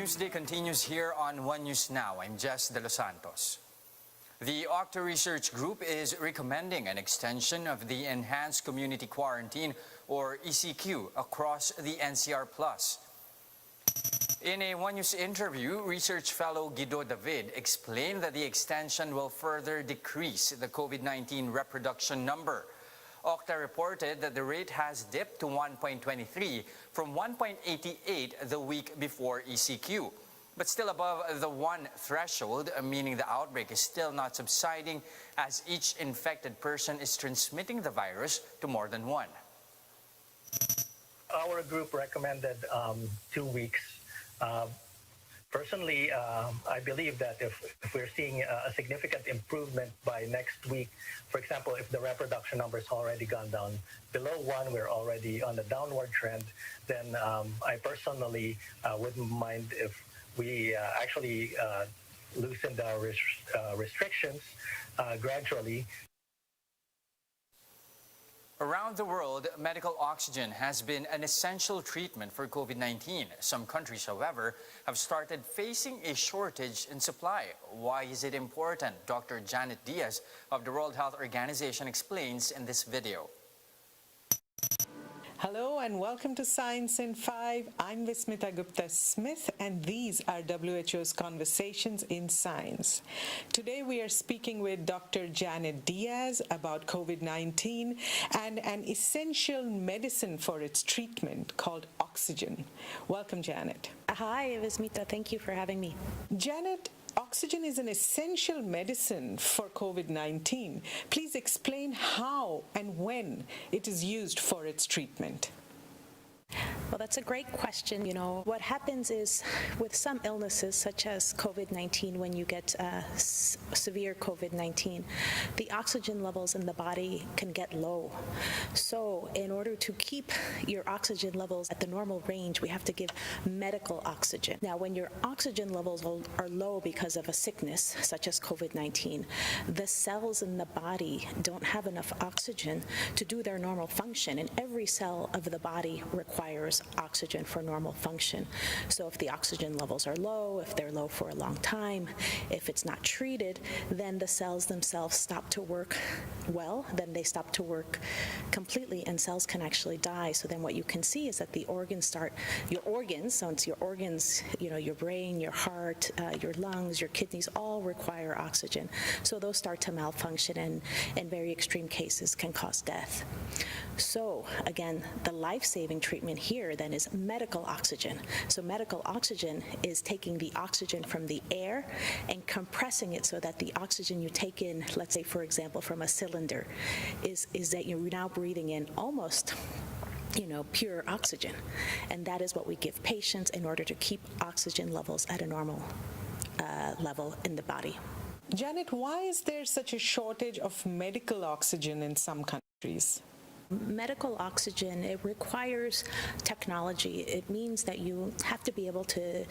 Newsday continues here on One News Now. I'm Jess De Los Santos. The OCTA Research Group is recommending an extension of the Enhanced Community Quarantine, or ECQ, across the NCR Plus. In a One News interview, research fellow Guido David explained that the extension will further decrease the COVID-19 reproduction number. OCTA reported that the rate has dipped to 1.23 from 1.88 the week before ECQ, but still above the 1 threshold, meaning the outbreak is still not subsiding as each infected person is transmitting the virus to more than one. Our group recommended 2 weeks. Personally, I believe that if we're seeing a significant improvement by next week, for example, if the reproduction number's already gone down below 1, we're already on a downward trend, then I personally wouldn't mind if we actually loosen the restrictions gradually. Around the world, medical oxygen has been an essential treatment for COVID-19. Some countries, however, have started facing a shortage in supply. Why is it important? Dr. Janet Diaz of the World Health Organization explains in this video. Hello and welcome to Science in 5. I'm Vismita Gupta-Smith and these are WHO's Conversations in Science. Today we are speaking with Dr. Janet Diaz about COVID-19 and an essential medicine for its treatment called oxygen. Welcome, Janet. Hi, Vismita. Thank you for having me. Janet, oxygen is an essential medicine for COVID-19. Please explain how and when it is used for its treatment. Well, that's a great question. You know, what happens is with some illnesses such as COVID-19, when you get severe COVID-19, the oxygen levels in the body can get low. So in order to keep your oxygen levels at the normal range, we have to give medical oxygen. Now, when your oxygen levels are low because of a sickness such as COVID-19, the cells in the body don't have enough oxygen to do their normal function, and every cell of the body requires oxygen for normal function. So if the oxygen levels are low, if they're low for a long time, if it's not treated, then the cells themselves stop to work well, then they stop to work completely and cells can actually die. So then what you can see is that the organs start, so it's your organs, you know, your brain, your heart, your lungs, your kidneys all require oxygen. So those start to malfunction and in very extreme cases can cause death. So again, the life-saving treatment here then is medical oxygen. So medical oxygen is taking the oxygen from the air and compressing it so that the oxygen you take in, let's say for example from a cylinder, is that you're now breathing in almost, you know, pure oxygen. And that is what we give patients in order to keep oxygen levels at a normal level in the body. Janet, why is there such a shortage of medical oxygen in some countries? Medical oxygen, it requires technology. It means that you have to be able to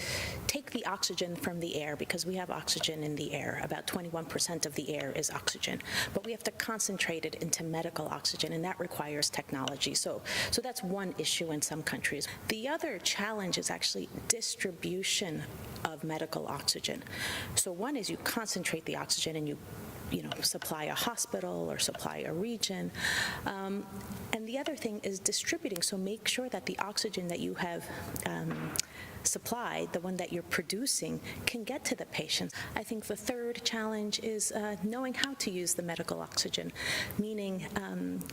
take the oxygen from the air, because we have oxygen in the air. About 21% of the air is oxygen. But we have to concentrate it into medical oxygen, and that requires technology. So that's one issue in some countries. The other challenge is actually distribution of medical oxygen. So one is you concentrate the oxygen and you supply a hospital or supply a region. And the other thing is distributing, so make sure that the oxygen that you have supplied, the one that you're producing, can get to the patient. I think the third challenge is knowing how to use the medical oxygen, meaning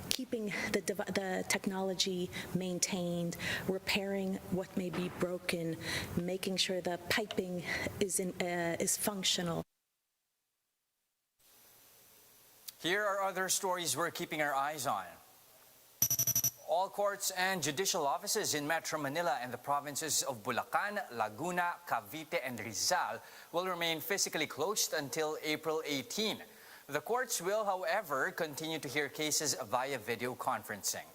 keeping the technology maintained, repairing what may be broken, making sure the piping is functional. Here are other stories we're keeping our eyes on. All courts and judicial offices in Metro Manila and the provinces of Bulacan, Laguna, Cavite, and Rizal will remain physically closed until April 18. The courts will, however, continue to hear cases via video conferencing.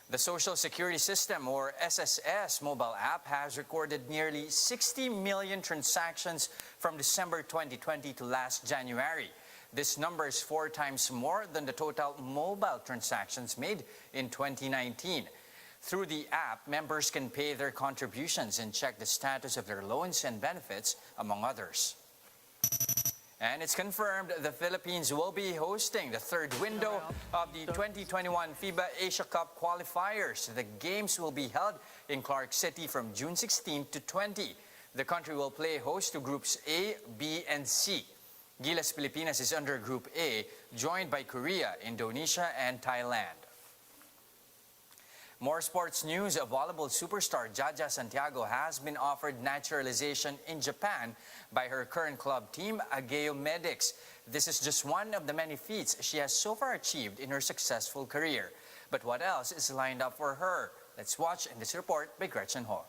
The Social Security System, or SSS mobile app, has recorded nearly 60 million transactions from December 2020 to last January. This number is 4 times more than the total mobile transactions made in 2019. Through the app, members can pay their contributions and check the status of their loans and benefits, among others. And it's confirmed the Philippines will be hosting the third window of the 2021 FIBA Asia Cup qualifiers. The games will be held in Clark City from June 16 to 20. The country will play host to Groups A, B, and C. Gilas Pilipinas is under Group A, joined by Korea, Indonesia, and Thailand. More sports news. A volleyball superstar JAJA Santiago has been offered naturalization in Japan by her current club team, Ageo Medics. This is just one of the many feats she has so far achieved in her successful career. But what else is lined up for her? Let's watch in this report by Gretchen Ho.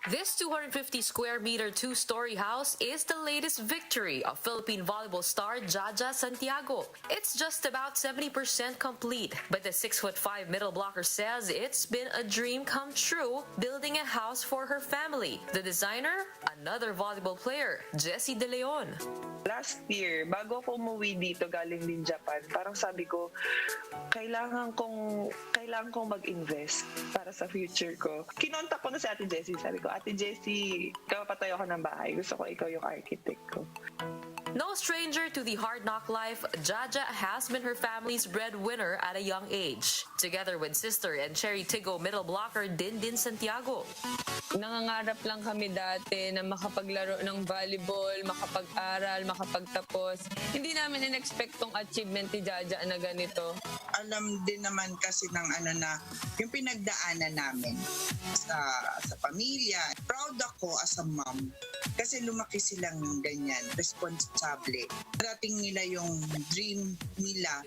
This 250-square-meter two-story house is the latest victory of Philippine volleyball star JAJA Santiago. It's just about 70% complete, but the 6'5" middle blocker says it's been a dream come true building a house for her family. The designer, another volleyball player, Jessie De Leon. Last year, bago ako umuwi dito galing din Japan, parang sabi ko, kailangan kong mag-invest para sa future ko. Kinontak ko na si Ate Jessie. Sabi ko, Ate Jessie, kapatayo ka ng bahay. Gusto ko ikaw yung architect ko. No stranger to the hard knock life, JAJA has been her family's breadwinner at a young age. Together with sister and Cherry Tigo middle blocker Dindin Santiago. Nangangarap lang kami dati na makapaglaro ng volleyball, makapag-aral, makapagtapos. Hindi namin in-expect tong achievement ni JAJA na ganito. Alam din naman kasi ng yung pinagdaanan namin sa pamilya. Proud ako as a mom kasi lumaki silang ganyan, responsable. Dating nila yung dream nila.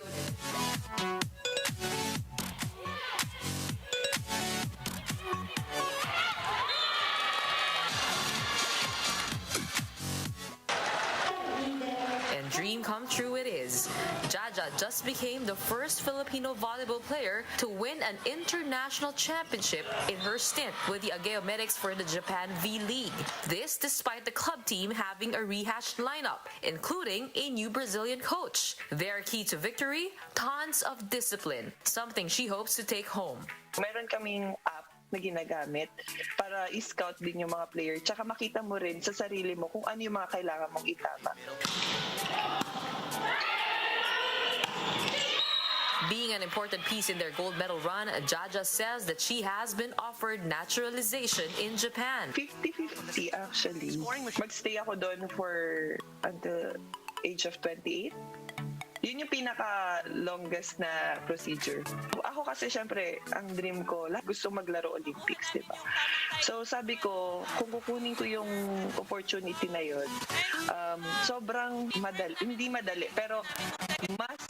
Dream come true it is. JAJA just became the first Filipino volleyball player to win an international championship in her stint with the Ageo Medics for the Japan V-League. This despite the club team having a rehashed lineup, including a new Brazilian coach. Their key to victory? Tons of discipline, something she hopes to take home. Meron kaming app na ginagamit para i-scout din yung mga player. Tsaka makita mo rin sa sarili mo kung ano yung mga kailangan mong itama. Being an important piece in their gold medal run, JAJA says that she has been offered naturalization in Japan. 50-50 actually. Magstay ako doon for until age of 28. Yun yung pinaka-longest na procedure. Ako kasi syempre, ang dream ko, gusto maglaro Olympics, di ba? So sabi ko, kung kukunin ko yung opportunity na yun, sobrang madali, hindi madali, pero mas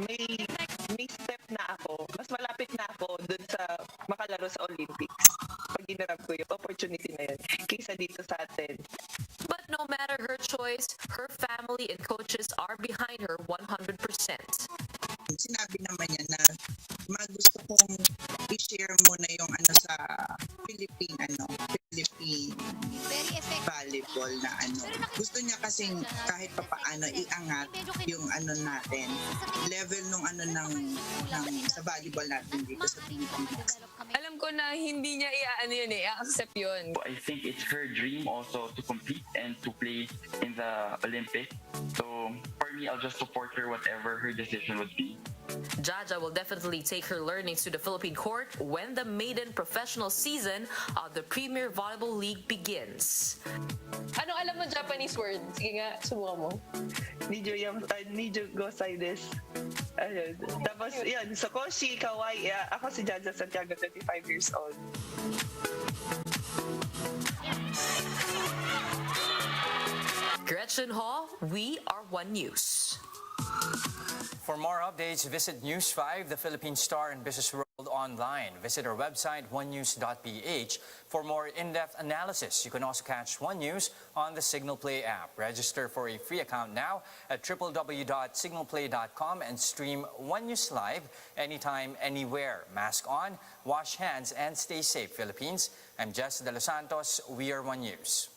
may step na ako, mas malapit na ako dun sa makalaro sa Olympics. Pag ginarap ko yung opportunity na yun, kaysa dito sa atin. But no matter her choice, her family and coaches are behind her 100%. Sinabi naman niya na gusto kong i-share muna yung sa Philippine volleyball na Gusto niya kasing kahit papaano iangat yung natin, level nung sa volleyball natin dito sa Pilipinas. Alam ko na hindi niya i-accept yun. I think it's her dream also to compete and to play in the Olympics. So for me, I'll just support her whatever her decision would be. JAJA will definitely take her learnings to the Philippine court when the maiden professional season of the Premier Volleyball League begins. Anong alam mo Japanese word? Sige nga, subukan mo. Nijo gozaidesu. Ayun. Tapos, yun, Sokoshi, Kawaii. Ako si JAJA Santiago, 25 years old. Gretchen Hall, we are One News. For more updates, visit News 5, the Philippine Star and Business World online. Visit our website, onenews.ph, for more in-depth analysis. You can also catch One News on the Signal Play app. Register for a free account now at www.signalplay.com and stream One News live anytime, anywhere. Mask on, wash hands, and stay safe, Philippines. I'm Jess De Los Santos. We are One News.